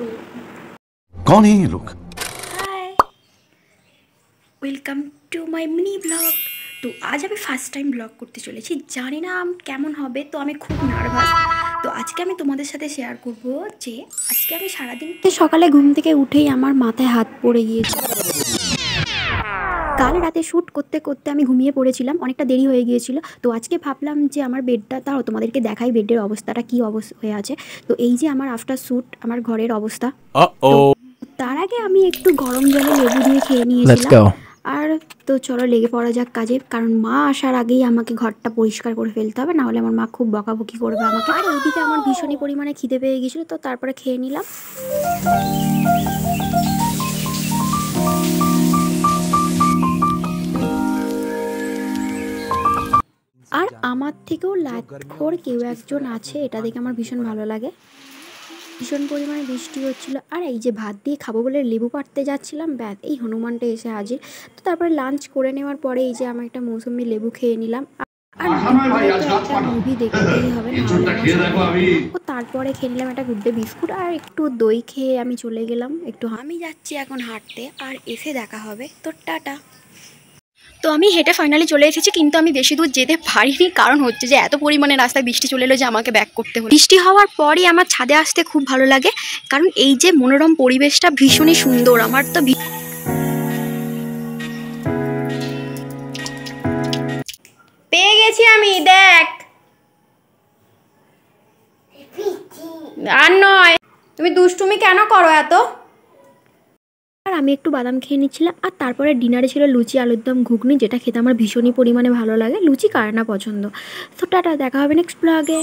তো कौन है ये लोग? Hi, welcome to my mini blog. তো আজ আমি ফার্স্ট টাইম ব্লগ করতে চলেছি, জানি না কেমন হবে, তো আমি খুব নার্ভাস। তো আজকে আমি তোমাদের সাথে শেয়ার করব যে আজকে আমি সারাদিন সকালে ঘুম থেকে উঠেই আমার মাথায় হাত পড়ে গিয়েছে। কাল রাতে শ্যুট করতে করতে আমি ঘুমিয়ে পড়েছিলাম, অনেকটা দেরি হয়ে গিয়েছিল। তো আজকে ভাবলাম যে আমার বেডটা তাও তোমাদেরকে দেখাই, বেডের অবস্থাটা কী অবস্থা হয়ে আছে। তো এই যে আমার আফটার শ্যুট আমার ঘরের অবস্থা। তো তার আগে আমি একটু গরম জলে লেবু দিয়ে খেয়ে নিয়েছিলাম। আর তো চলো লেগে পড়া যাক কাজে, কারণ মা আসার আগেই আমাকে ঘরটা পরিষ্কার করে ফেলতে হবে, নাহলে আমার মা খুব বকাবকি করবে আমাকে। আর এইদিকে আমার ভীষণই পরিমাণে খিদে পেয়ে গেছিলো, তো তারপরে খেয়ে নিলাম। আর আমার থেকেও লাটখোর কেউ একজন আছে, এটা দেখে আমার ভীষণ ভালো লাগে। ভীষণ পরিমাণে বৃষ্টি হচ্ছিল, আর এই যে ভাত দিয়ে খাবো বলে লেবু পাড়তে যাচ্ছিলাম, ব্যাস এই হনুমানটা এসে হাজির। তো তারপরে লাঞ্চ করে নেওয়ার পরে এই যে আমি একটা মৌসুমি লেবু খেয়ে নিলাম। আর একটা মুভি দেখতেই হবে, ও তারপরে খেয়ে নিলাম একটা গুড ডে বিস্কুট আর একটু দই খেয়ে আমি চলে গেলাম একটু। আমি যাচ্ছি এখন হাঁটতে, আর এসে দেখা হবে। তো টাটা। তো আমি হেঁটে ফাইনালি চলে এসেছি, কিন্তু আমি বেশি দূর যেতে পারিনি, কারণ হচ্ছে যে এত পরিমাণে রাস্তায় বৃষ্টি চলে এলো যে আমাকে ব্যাক করতে হলো। বৃষ্টি হওয়ার পরই আমার ছাদে আসতে খুব ভালো লাগে, কারণ এই যে মনোরম পরিবেশটা ভীষণই সুন্দর। আমার তো পেয়ে গেছি আমি, দেখ। আর নয়, তুমি দুষ্টুমি কেন করো এত? আর আমি একটু বাদাম খেয়ে নিচ্ছিলাম, আর তারপরে ডিনারে ছিল লুচি, আলুর দম, ঘুগনি, যেটা খেতে আমার ভীষণই পরিমাণে ভালো লাগে। লুচি কার না পছন্দ। তো টাটা, দেখা হবে নেক্সট ব্লগে।